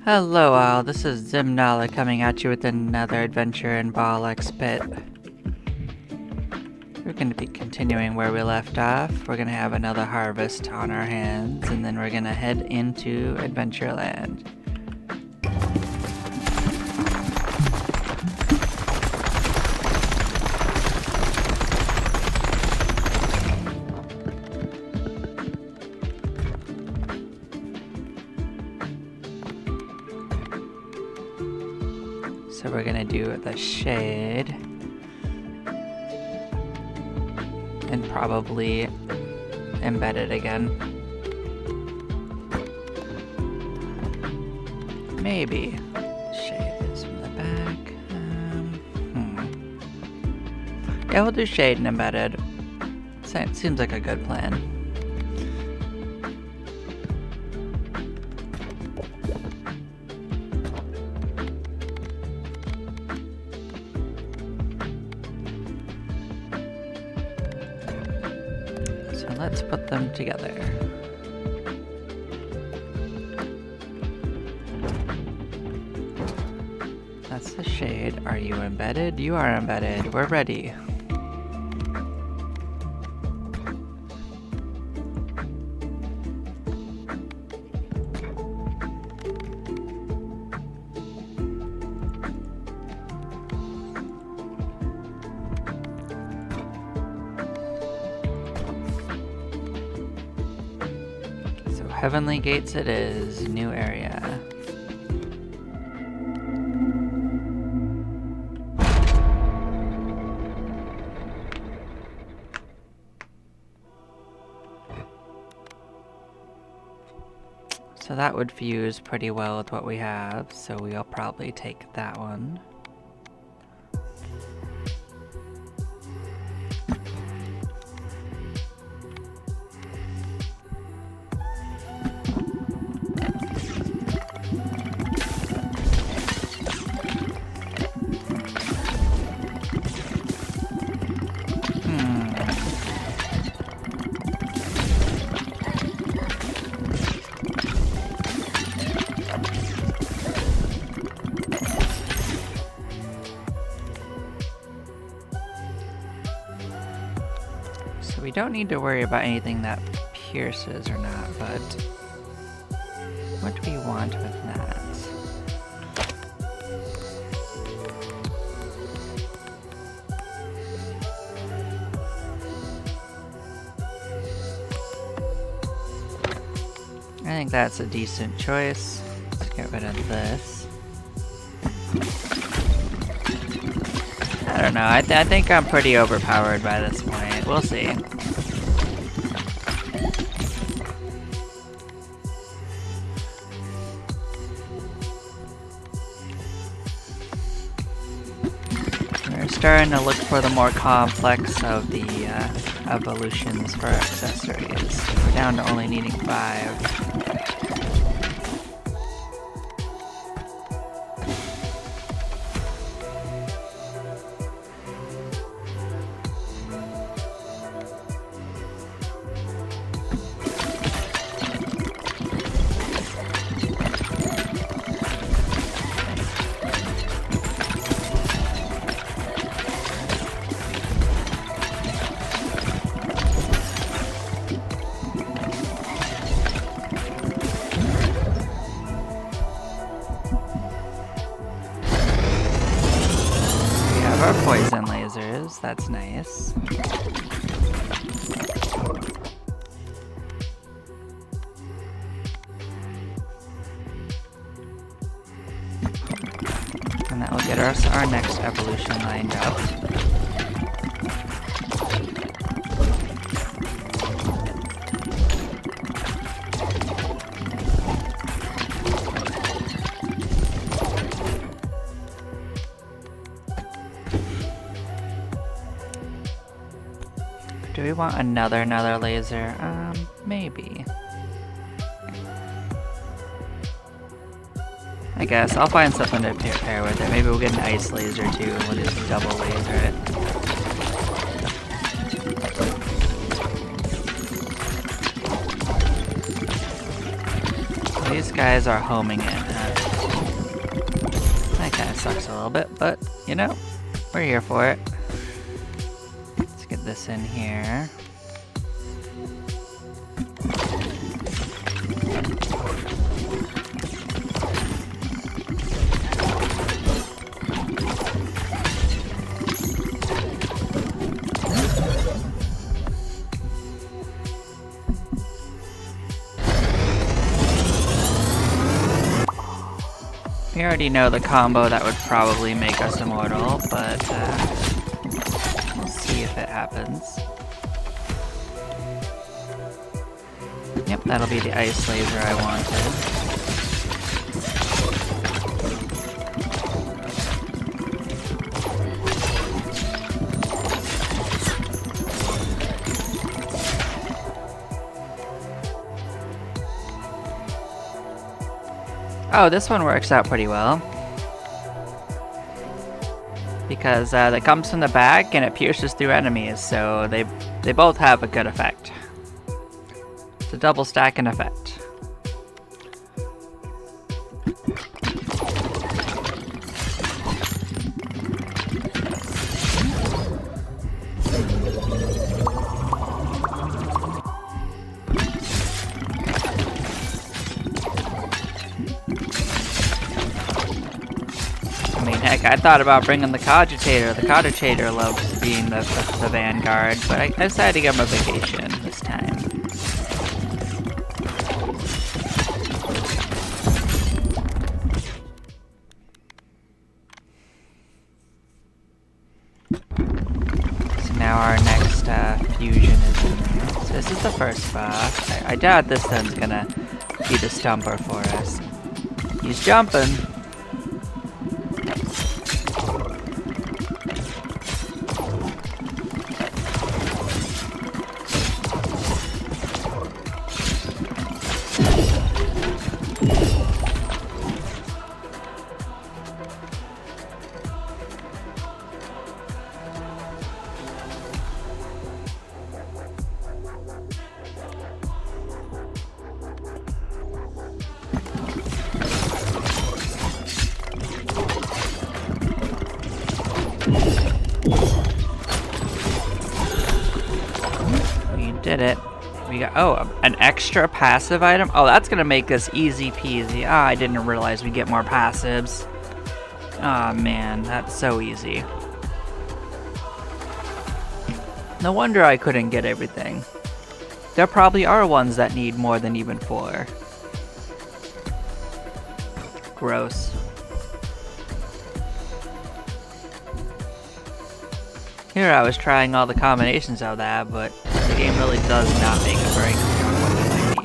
Hello all, this is Zimnala coming at you with another adventure in BallXPit. We're going to be continuing where we left off. We're going to have another harvest on our hands, and then we're going to head into Adventureland. So we're gonna do the shade and probably embed it again. Maybe. Shade is from the back. Yeah, we'll do shade and embedded. Seems like a good plan. Let's put them together. That's the shade. Are you embedded? You are embedded. We're ready. Heavenly Gates it is, new area. So that would fuse pretty well with what we have, so we'll probably take that one. We don't need to worry about anything that pierces or not, but what do we want with that? I think that's a decent choice. Let's get rid of this. I don't know, I think I'm pretty overpowered by this point. We'll see. We're starting to look for the more complex of the evolutions for accessories. We're down to only needing 5. Our poison lasers, that's nice. And that will get us our next evolution lined up. Do we want another laser? Maybe. I guess. I'll find something to pair with it. Maybe we'll get an ice laser too, and we'll just double laser it. These guys are homing in. Kinda sucks a little bit, but you know, we're here for it. Let's get this in here. We already know the combo that would probably make us immortal, but we'll see if it happens. Yep, that'll be the ice laser I wanted. Oh, this one works out pretty well. Because that comes from the back and it pierces through enemies, so they both have a good effect. It's a double stacking effect. Heck, I thought about bringing the Cogitator. The Cogitator loves being the vanguard, but I decided to give him a vacation this time. So now our next fusion is in there. So this is the first boss. I doubt this one's gonna be the stumper for us. He's jumping. Did it. We got, oh, an extra passive item? Oh, that's gonna make this easy peasy. Ah, I didn't realize we get more passives. Ah, man, that's so easy. No wonder I couldn't get everything. There probably are ones that need more than even 4. Gross. Here I was trying all the combinations of that, but the game really does not make it very clear on what you might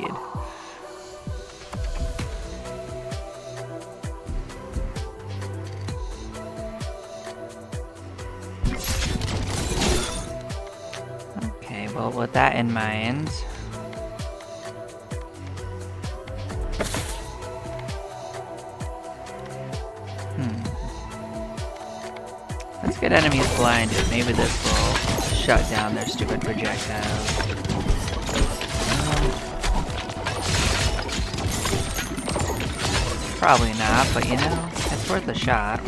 need. Okay, well, with that in mind, let's get enemies blinded. Maybe this will shut down their stupid projectiles. Probably not, but you know, it's worth a shot.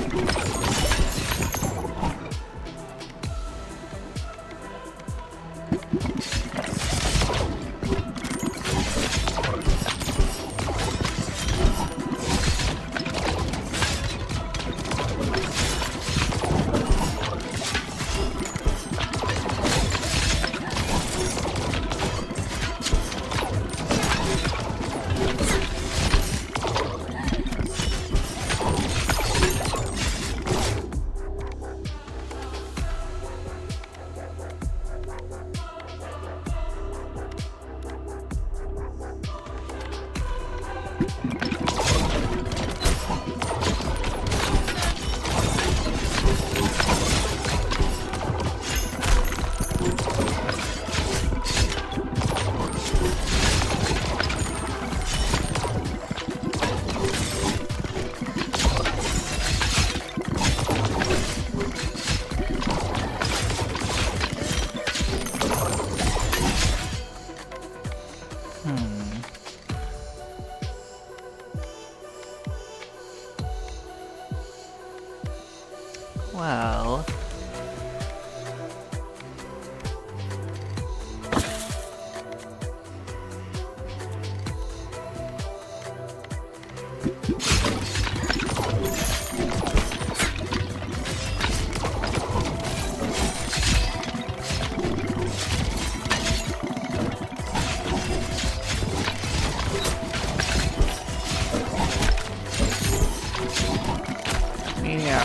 Well...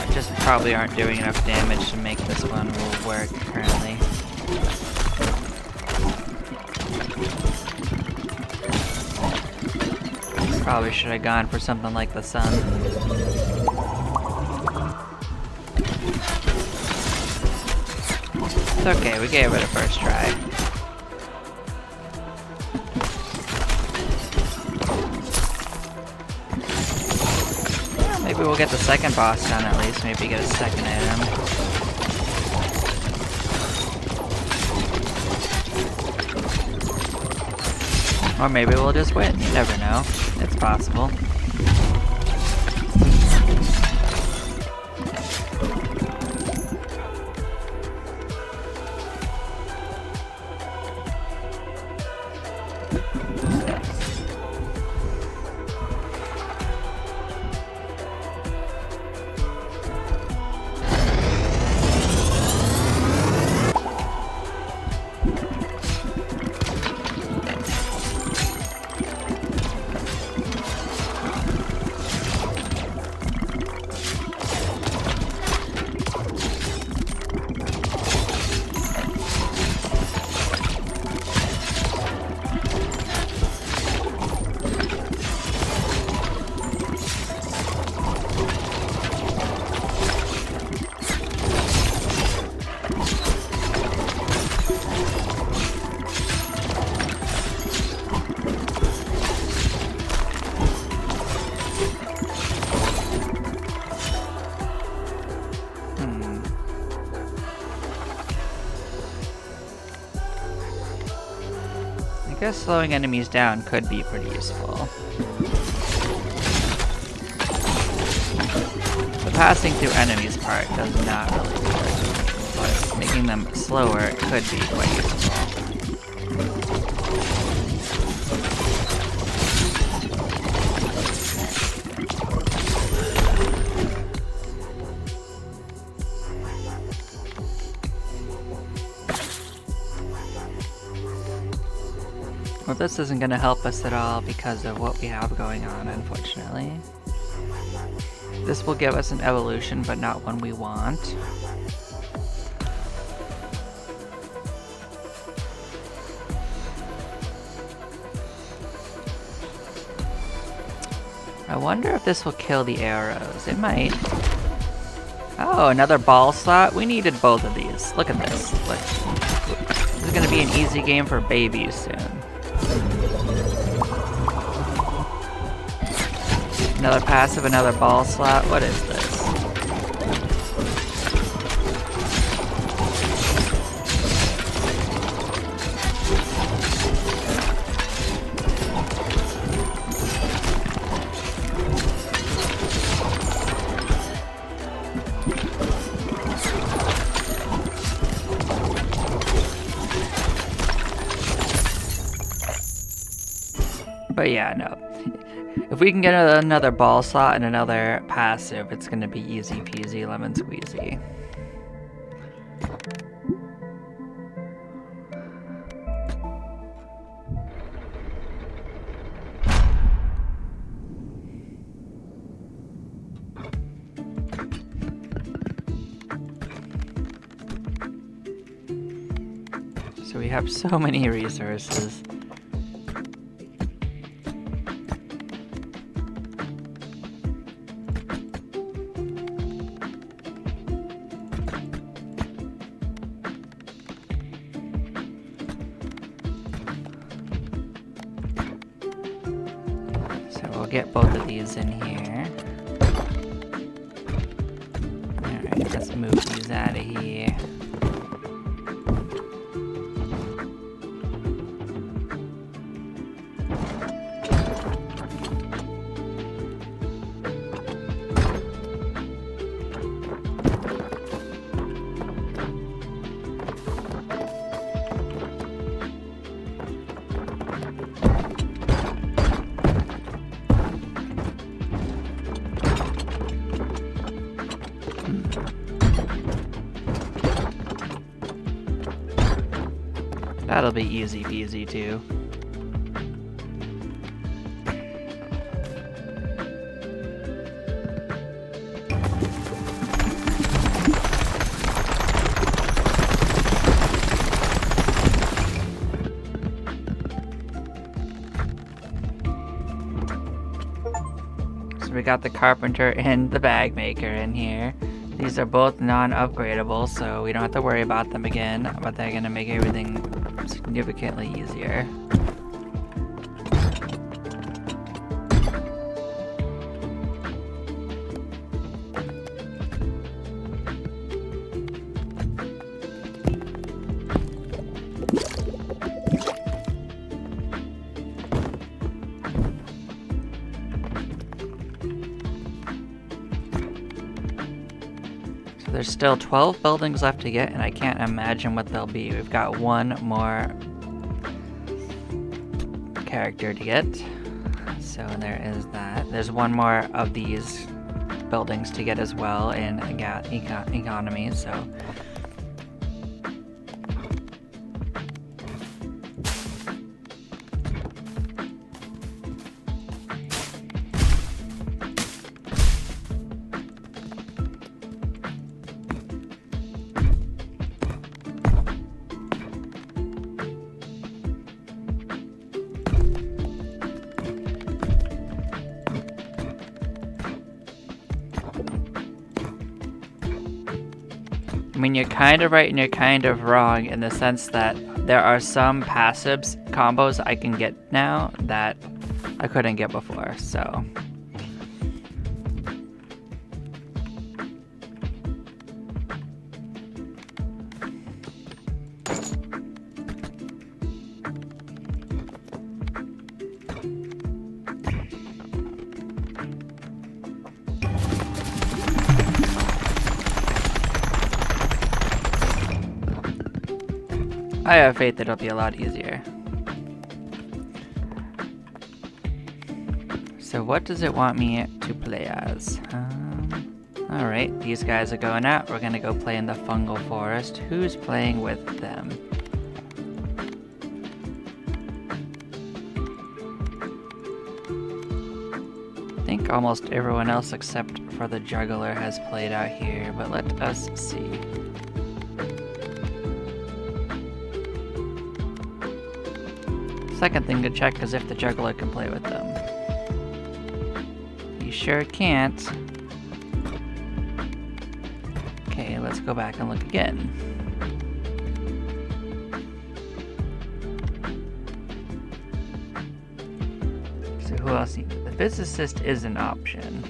we just probably aren't doing enough damage to make this one work currently. Probably should have gone for something like the sun. It's okay, we gave it a first try. Maybe we'll get the second boss done at least, maybe get a second item. Or maybe we'll just win, you never know. It's possible. I guess slowing enemies down could be pretty useful. The passing through enemies part does not really work, but making them slower could be quite useful. Well, this isn't going to help us at all because of what we have going on, unfortunately. This will give us an evolution, but not one we want. I wonder if this will kill the arrows. It might. Oh, another ball slot? We needed both of these. Look at this. Look. This is going to be an easy game for babies soon. Another passive, another ball slot. What is this? But yeah, no. If we can get another ball slot and another passive, it's gonna be easy peasy lemon squeezy. So we have so many resources. Get both of these in here. Alright, let's move these out of here. That'll be easy peasy too. So we got the carpenter and the bag maker in here. These are both non-upgradable, so we don't have to worry about them again, but they're gonna make everything significantly easier. There's still 12 buildings left to get, and I can't imagine what they'll be. We've got one more character to get. So there is that. There's one more of these buildings to get as well in economy, so... I mean, you're kind of right and you're kind of wrong in the sense that there are some passives combos I can get now that I couldn't get before, so... I have faith that it'll be a lot easier. So what does it want me to play as? Alright, these guys are going out. We're gonna go play in the fungal forest. Who's playing with them? I think almost everyone else except for the juggler has played out here, but let us see. Second thing to check is if the juggler can play with them. He sure can't. Okay, let's go back and look again. So who else needs it? The physicist is an option.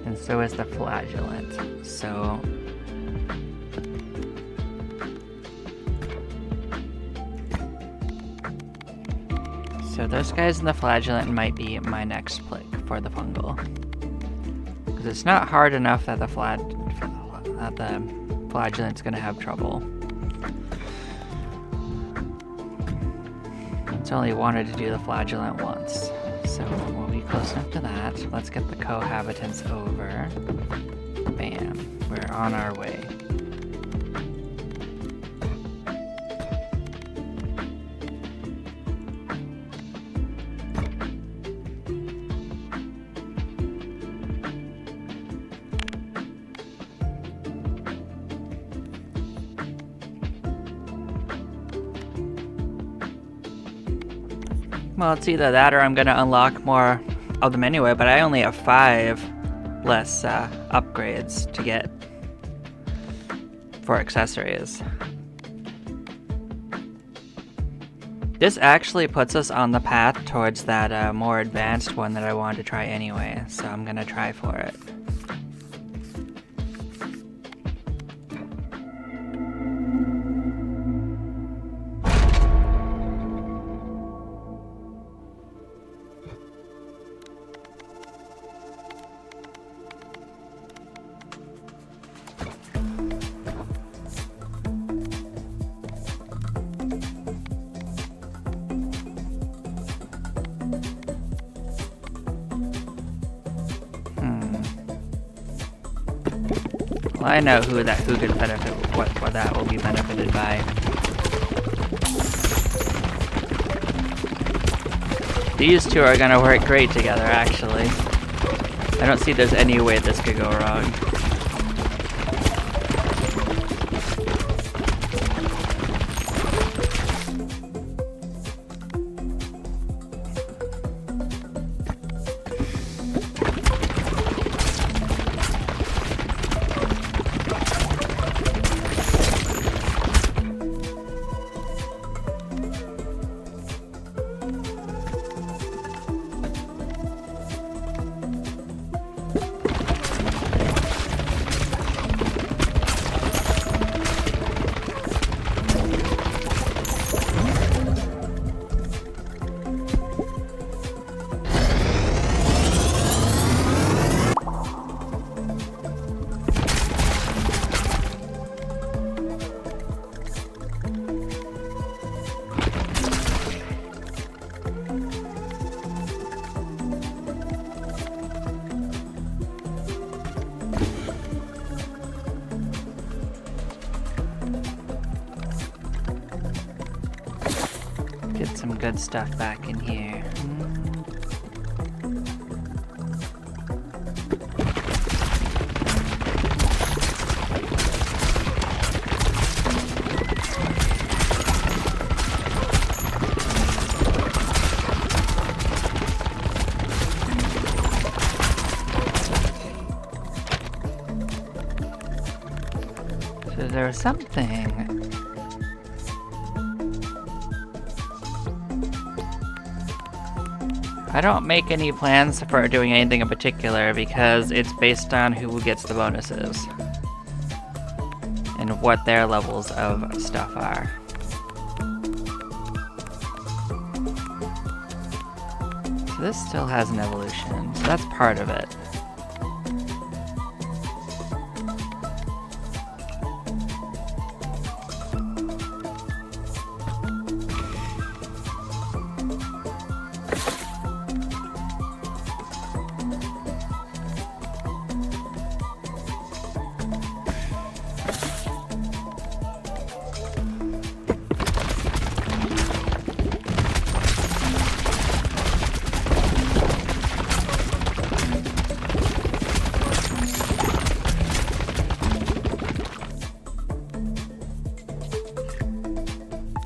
And so is the flagellant. So those guys in the flagellant might be my next pick for the fungal, because it's not hard enough that the flagellant's gonna have trouble. It's only wanted to do the flagellant once, so we'll be close enough to that. Let's get the cohabitants over. Bam, we're on our way. Well, it's either that or I'm gonna unlock more of them anyway, but I only have 5 less upgrades to get for accessories. This actually puts us on the path towards that more advanced one that I wanted to try anyway, so I'm gonna try for it. Well, I know who could benefit, what that will be benefited by. These two are gonna work great together, actually. I don't see there's any way this could go wrong. Get some good stuff back in here. So there's something. I don't make any plans for doing anything in particular because it's based on who gets the bonuses and what their levels of stuff are. So this still has an evolution, so that's part of it.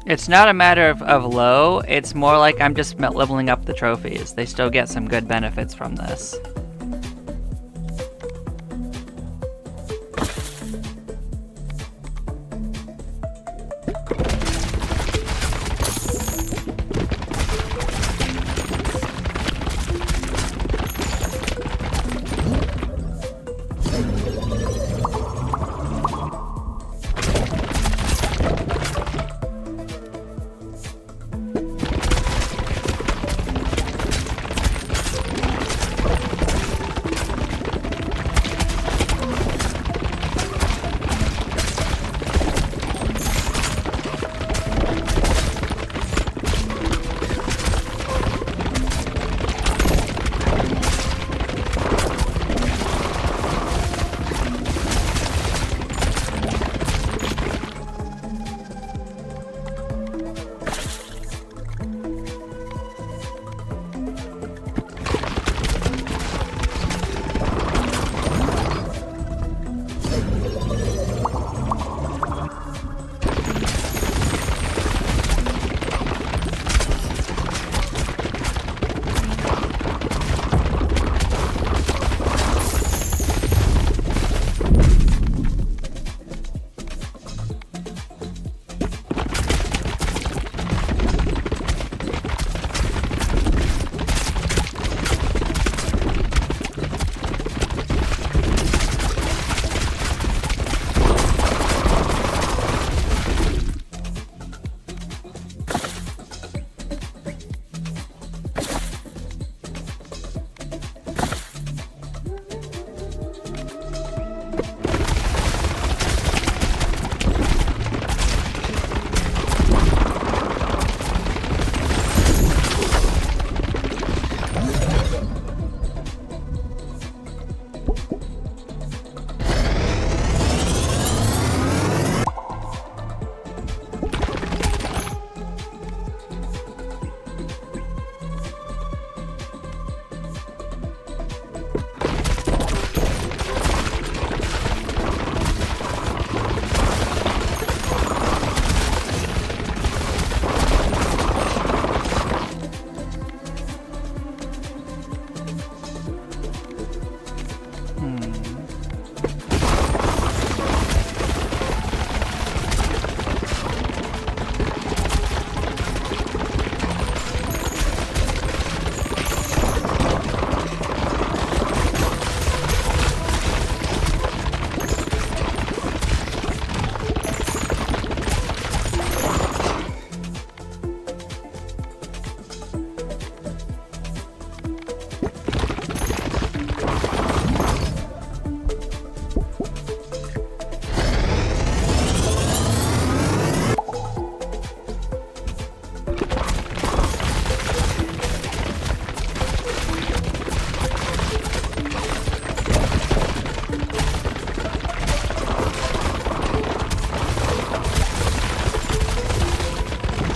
It's not a matter of low, it's more like I'm just leveling up the trophies. They still get some good benefits from this.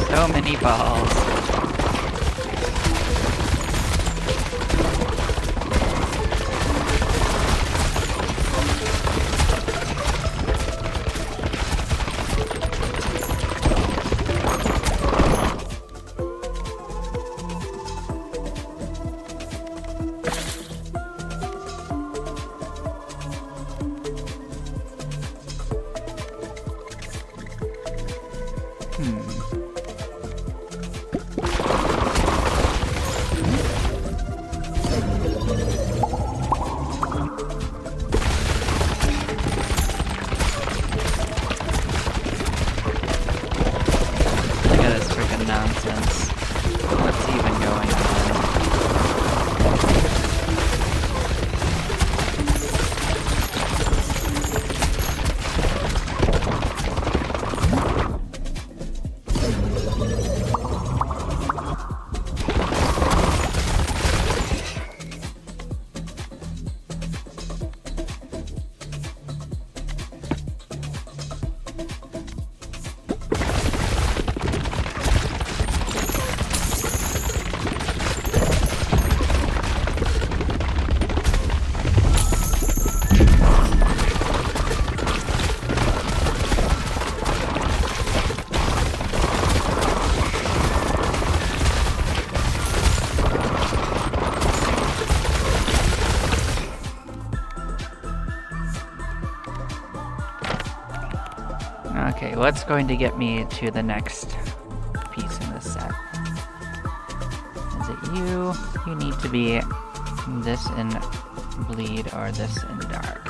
So many balls. Nonsense. What's even going Okay, what's going to get me to the next piece in this set? Is it you? You need to be this in bleed or this in dark.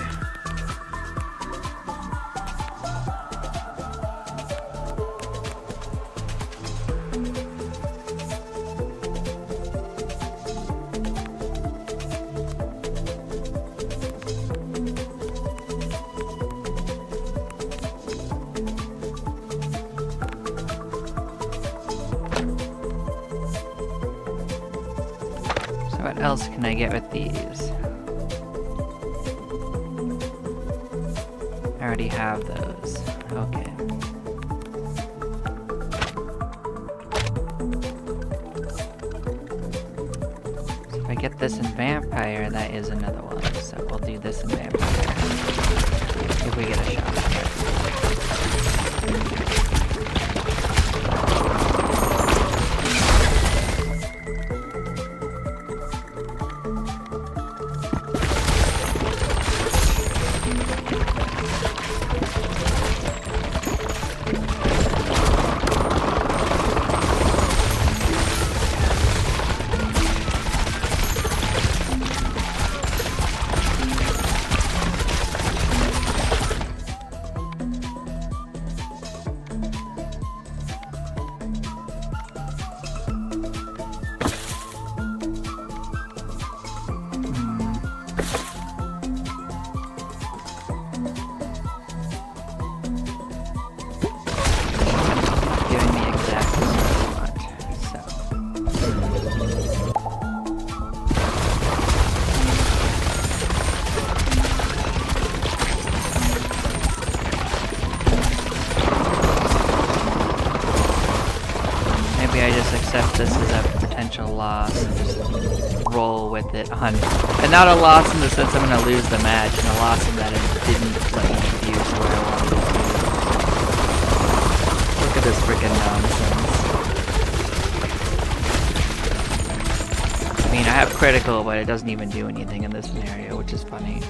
What else can I get with these? I already have those. Okay. So if I get this in Vampire, that is another one. So we'll do this in Vampire. If we get a shot. I just accept this as a potential loss and just roll with it on, and not a loss in the sense I'm gonna lose the match, and a loss in that it didn't let me use where I wanted to. Look at this freaking nonsense. I mean, I have critical, but it doesn't even do anything in this scenario, which is funny.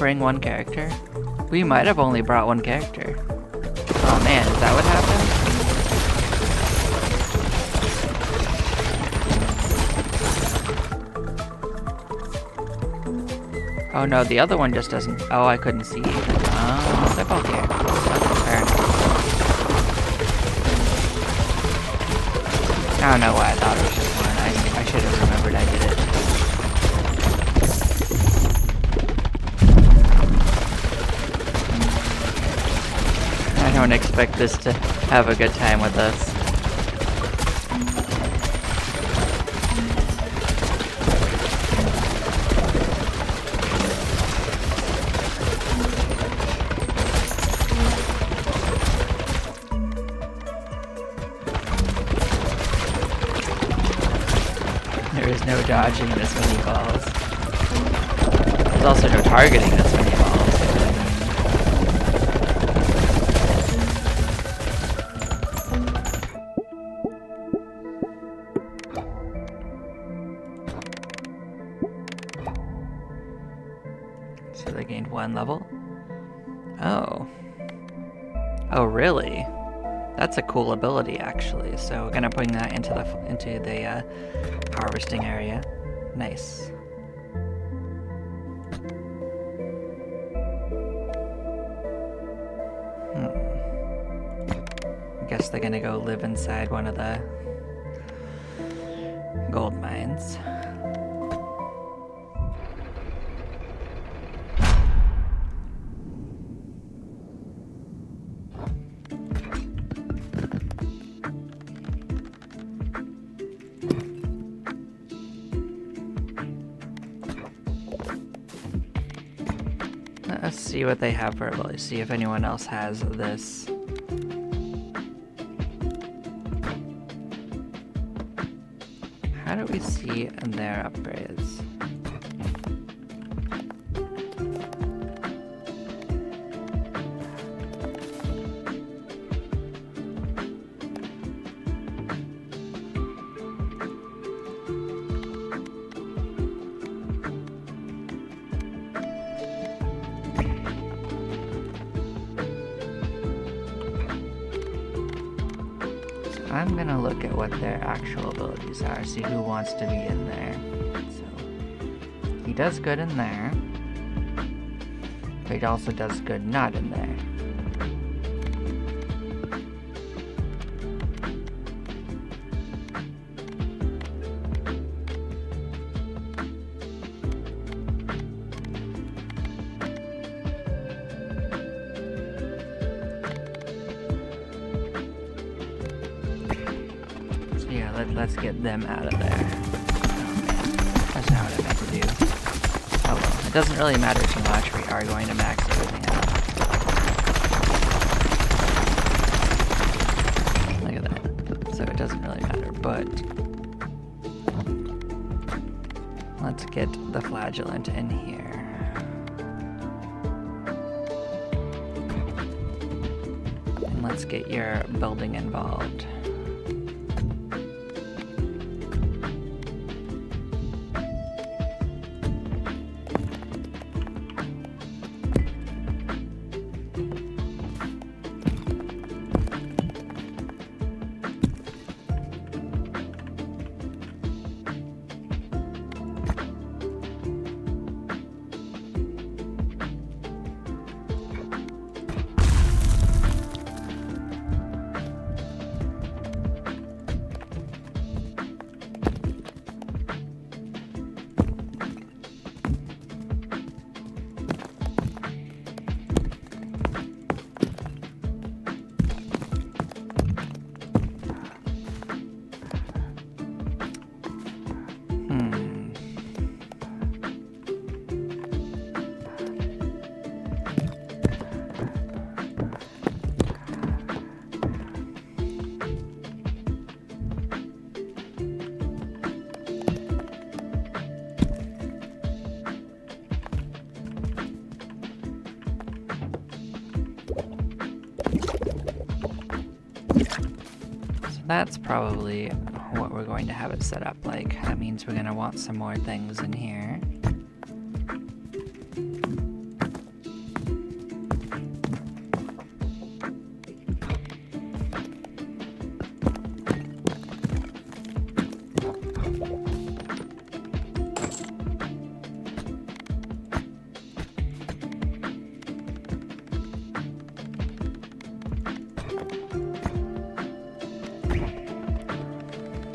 bring one character? We might have only brought one character. Oh man, is that what happened? Oh no, the other one just doesn't. Oh, I couldn't see. Oh, they're both here. Okay, fair enough. I don't know why I thought it was just one. I should have remembered I did it. I don't expect this to have a good time with us. There is no dodging this many balls. There's also no targeting this many balls. So they gained 1 level. Oh. Oh, really? That's a cool ability, actually. So we're gonna bring that into the harvesting area. Nice. I guess they're gonna go live inside one of the gold mines. Let's see what they have for abilities. See if anyone else has this. How do we see their upgrades? I'm gonna look at what their actual abilities are, see who wants to be in there. So, he does good in there, but he also does good not in there. Yeah, let's get them out of there. Oh man, that's not what I meant to do. Oh well, it doesn't really matter too much. We are going to max everything out. Look at that. So it doesn't really matter, but let's get the flagellant in here. And let's get your building involved. That's probably what we're going to have it set up like. That means we're going to want some more things in here.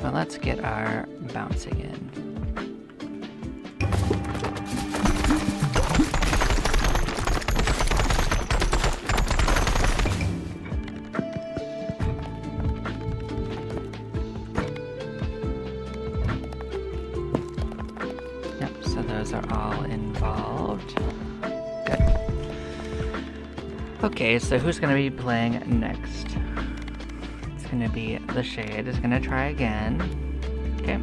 So let's get our bouncing in. Yep, so those are all involved. Good. Okay, so who's gonna be playing next? It's gonna be the Shade is gonna try again. Okay.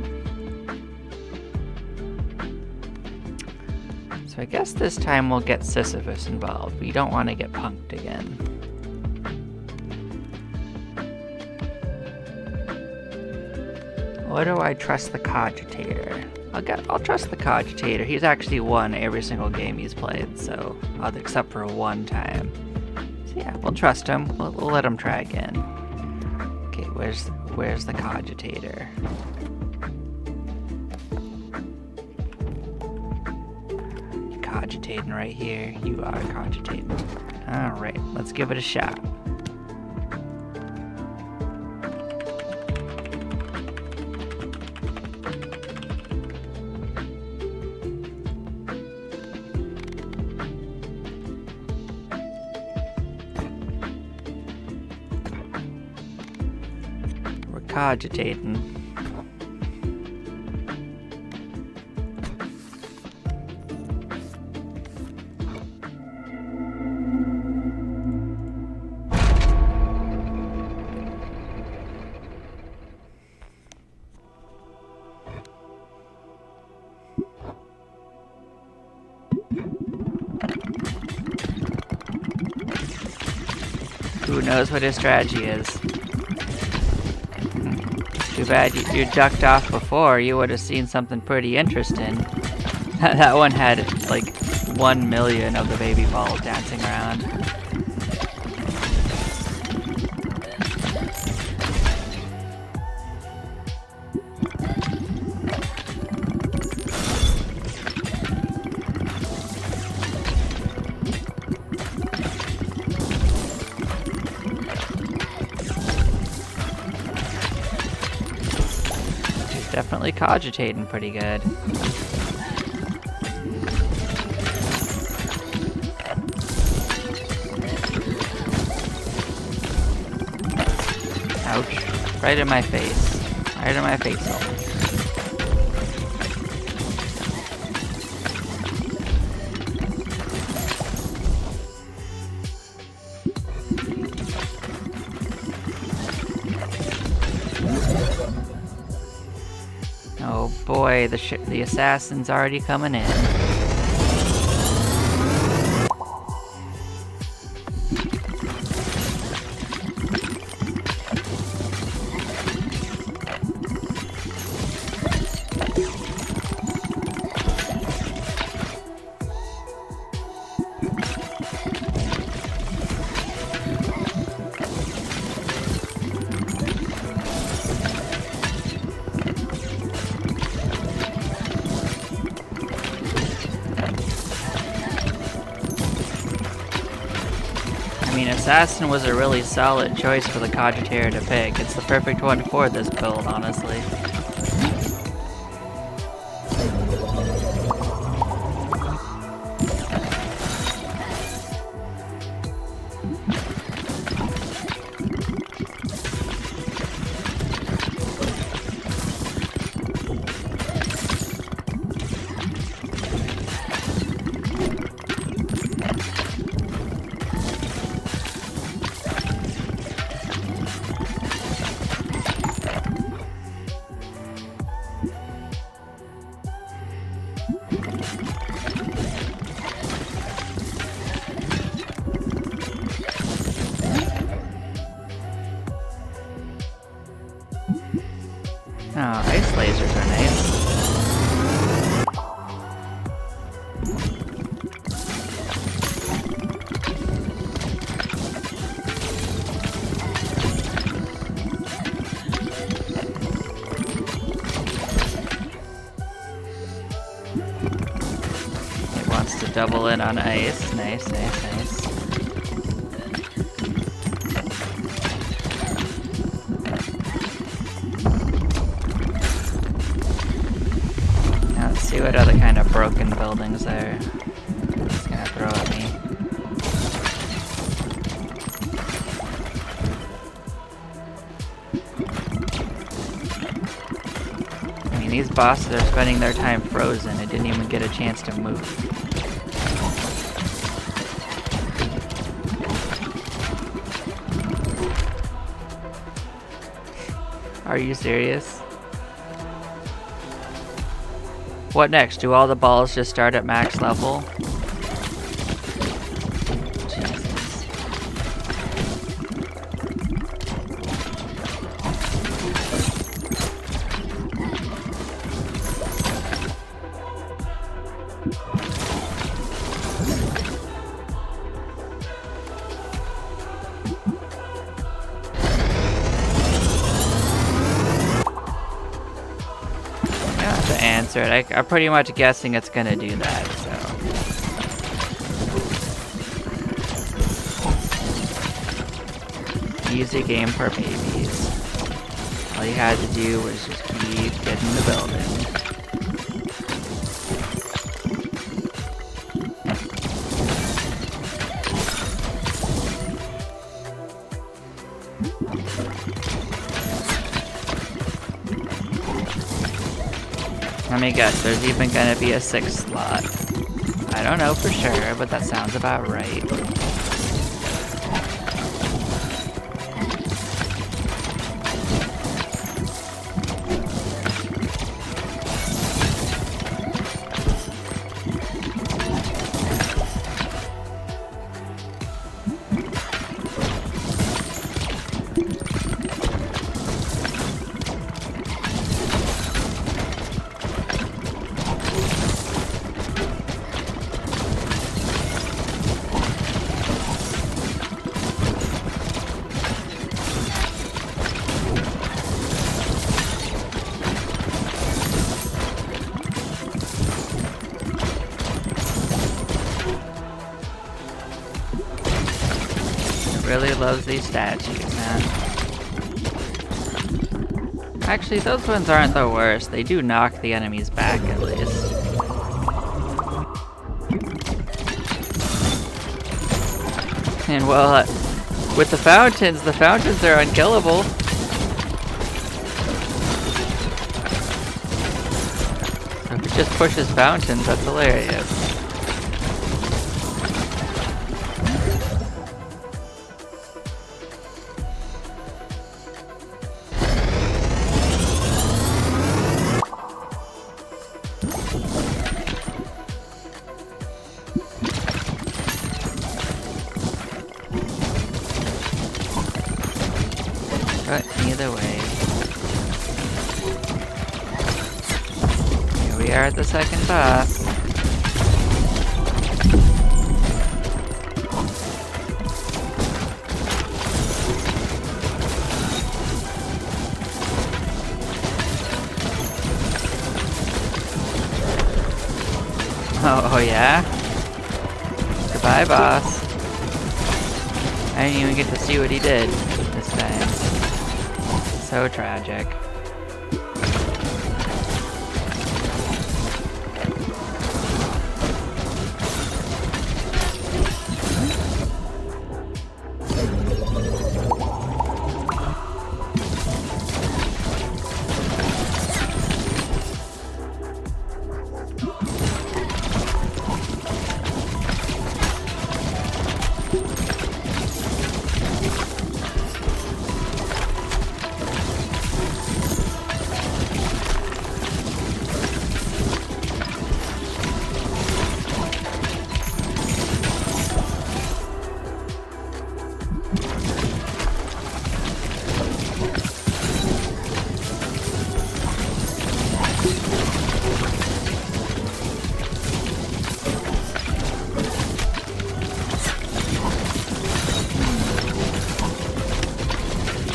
So I guess this time we'll get Sisyphus involved. We don't want to get punked again. Or do I trust the Cogitator? I'll trust the Cogitator. He's actually won every single game he's played, so except for one time. So yeah, we'll trust him. We'll let him try again. Okay, where's the Cogitator? Cogitating right here. You are cogitating. Alright, let's give it a shot. We're cogitating. Who knows what his strategy is? Too bad you ducked off before. You would have seen something pretty interesting. That one had like 1 million of the baby balls dancing around. Definitely cogitating pretty good. Ouch. Right in my face. Right in my face. Oh boy, the assassin's already coming in. I mean, Assassin was a really solid choice for the Cogitator to pick. It's the perfect one for this build, honestly. Oh, ice lasers are nice. It wants to double in on ice. Nice, nice, nice. see what other kind of broken buildings there. It's gonna throw at me. I mean, these bosses are spending their time frozen. It didn't even get a chance to move. Are you serious? What next? Do all the balls just start at max level? Jesus. To answer it. I'm pretty much guessing it's gonna do that, so. Easy game for babies. All you had to do was just keep getting the building. Let me guess, there's even gonna be a 6th slot. I don't know for sure, but that sounds about right. Really loves these statues, man. Actually, those ones aren't the worst. They do knock the enemies back, at least. And well, with the fountains are unkillable. So if it just pushes fountains, that's hilarious. But either way, here we are at the second boss. Oh yeah? Goodbye, boss. I didn't even get to see what he did this time. So tragic.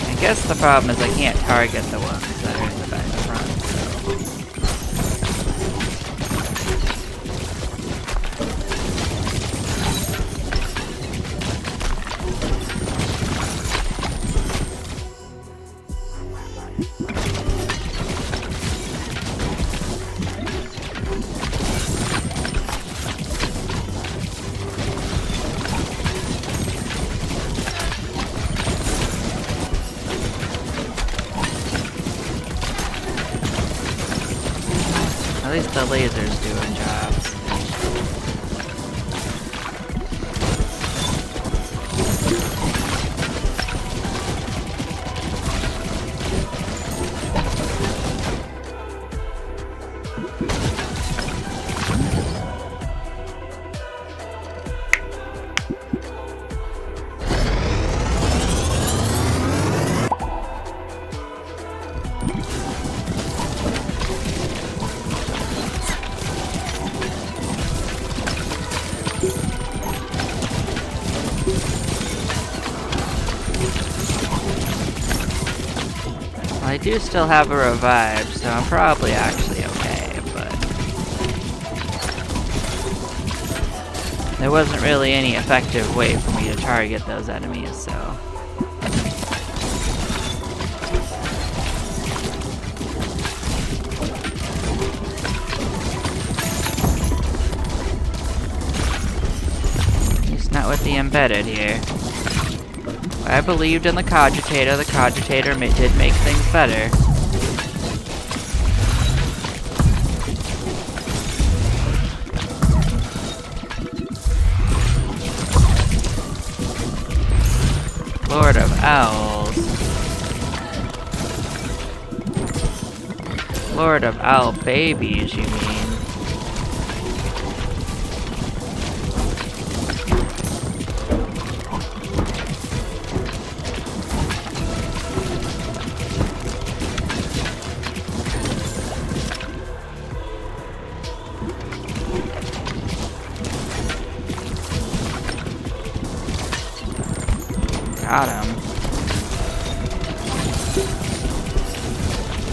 I guess the problem is I can't target the ones that are in the back front, At least the laser's doing jobs. I do still have a revive, so I'm probably actually okay, but there wasn't really any effective way for me to target those enemies, so. At least not with the embedded here. I believed in the cogitator did make things better. Lord of Owls. Lord of Owl babies, you mean? Got him.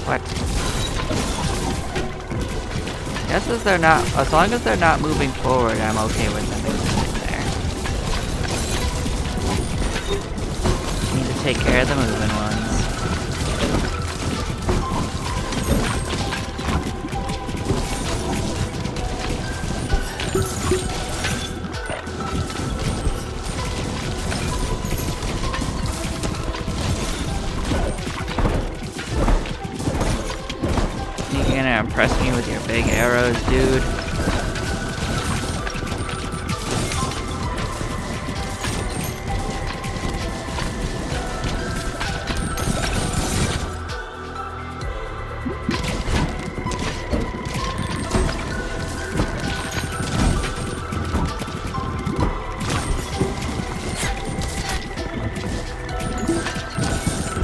What? Guess as long as they're not moving forward, I'm okay with them moving in there. Need to take care of the moving ones. Impress me with your big arrows, dude.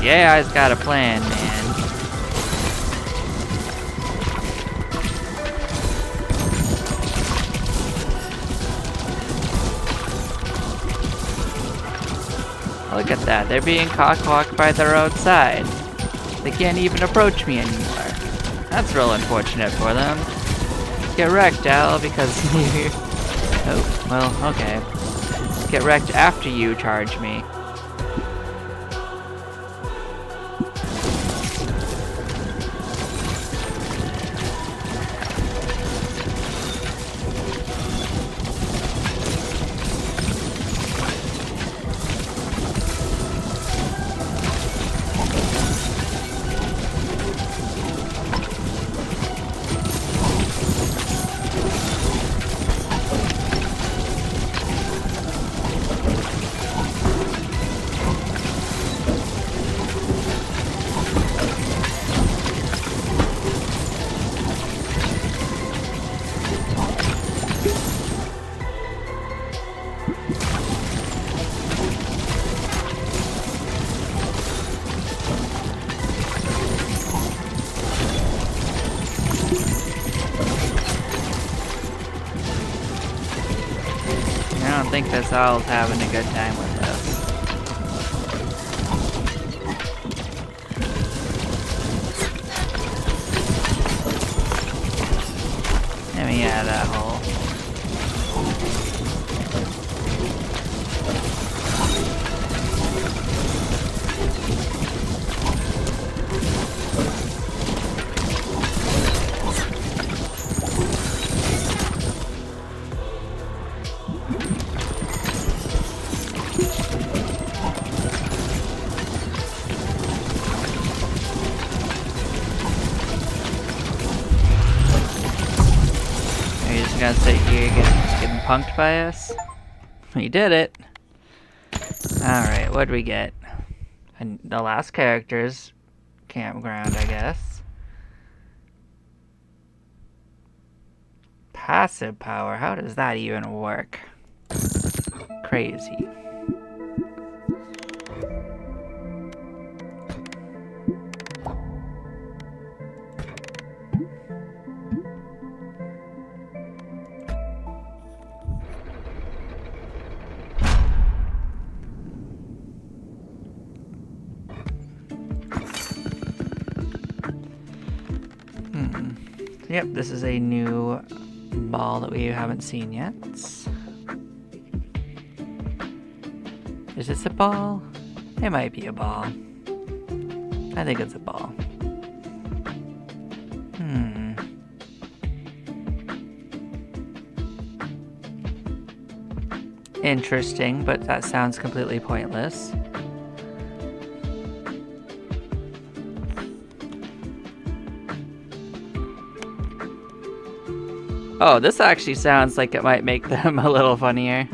Yeah, I've got a plan, man. Look at that, they're being cock-blocked by their own side. They can't even approach me anymore. That's real unfortunate for them. Get wrecked, Al, because you... Oh, well, okay. Get wrecked after you charge me. I don't think this owl's having a good time with us. Let me out of that hole. punked by us? We did it. Alright, what'd we get? And the last character's campground, I guess. Passive power, how does that even work? Crazy. Yep, this is a new ball that we haven't seen yet. Is this a ball? It might be a ball. I think it's a ball. Interesting, but that sounds completely pointless. Oh, this actually sounds like it might make them a little funnier.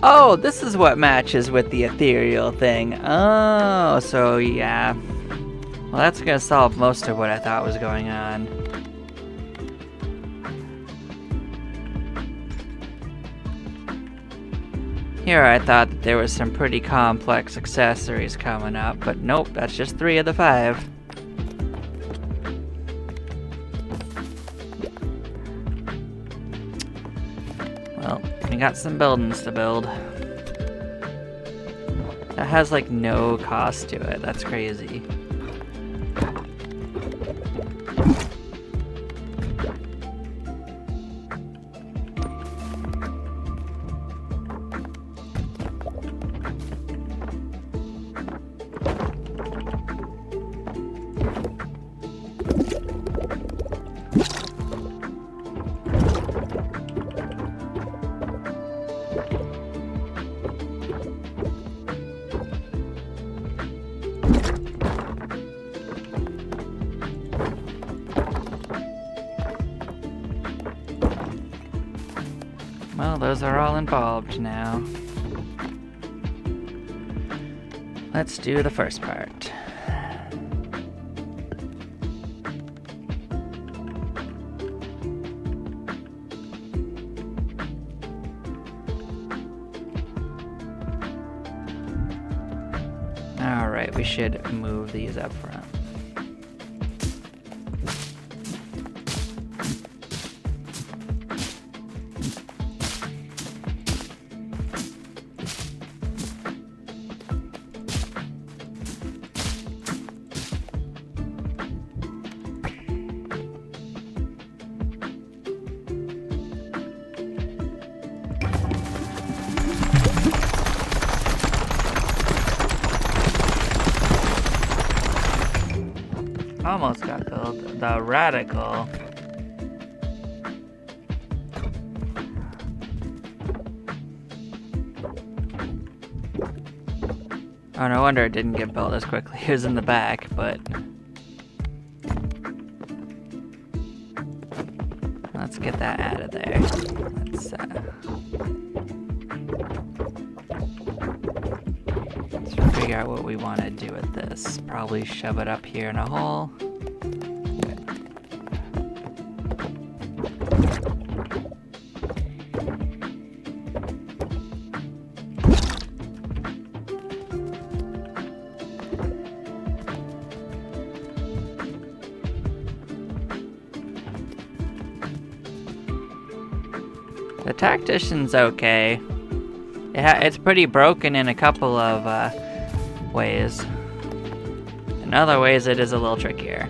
Oh, this is what matches with the ethereal thing. Oh, so yeah. Well, that's gonna solve most of what I thought was going on. Here I thought that there was some pretty complex accessories coming up, but nope, that's just 3 of the 5. Well, we got some buildings to build. That has like no cost to it, that's crazy. Well, those are all involved now. Let's do the first part. Alright, we should move these up front. Almost got killed. The radical. Oh, no wonder it didn't get built as quickly. It was in the back, but... Let's get that out of there. Let's figure out what we want to do with this. Probably shove it up here in a hole. The Tactician's okay. It's pretty broken in a couple of ways. In other ways, it is a little trickier.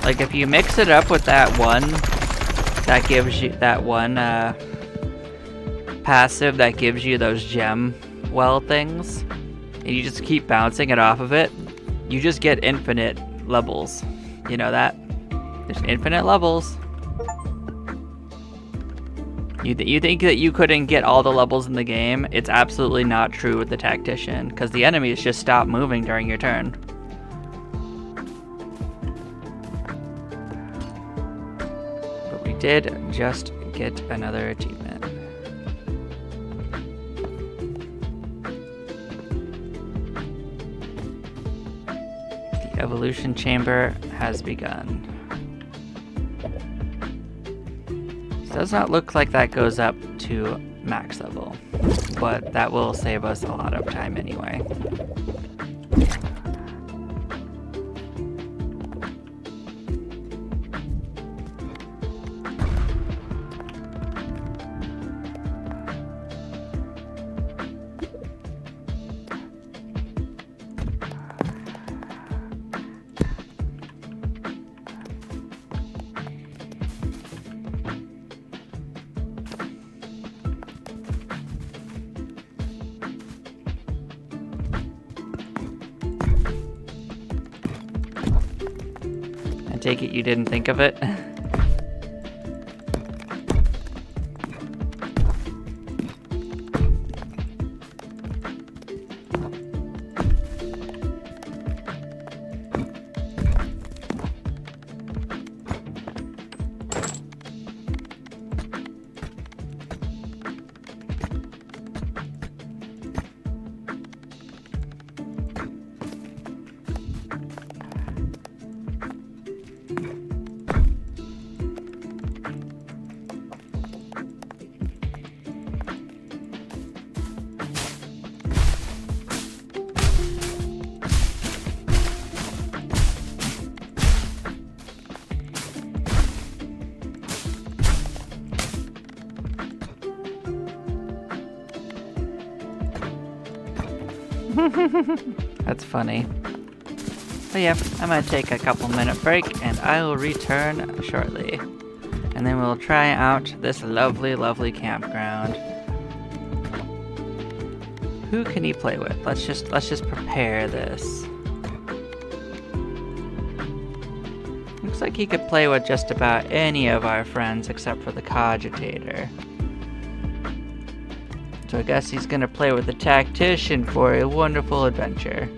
Like, if you mix it up with that one, that gives you that one passive that gives you those gem well things, and you just keep bouncing it off of it, you just get infinite levels. You know that? There's infinite levels. You think that you couldn't get all the levels in the game? It's absolutely not true with the tactician, because the enemies just stop moving during your turn. But we did just get another achievement. The evolution chamber has begun. Does not look like that goes up to max level, but that will save us a lot of time anyway. Take it you didn't think of it? That's funny. But yeah, I'm gonna take a couple minute break and I will return shortly. And then we'll try out this lovely, lovely campground. Who can he play with? Let's just prepare this. Looks like he could play with just about any of our friends except for the cogitator. So I guess he's gonna play with the tactician for a wonderful adventure.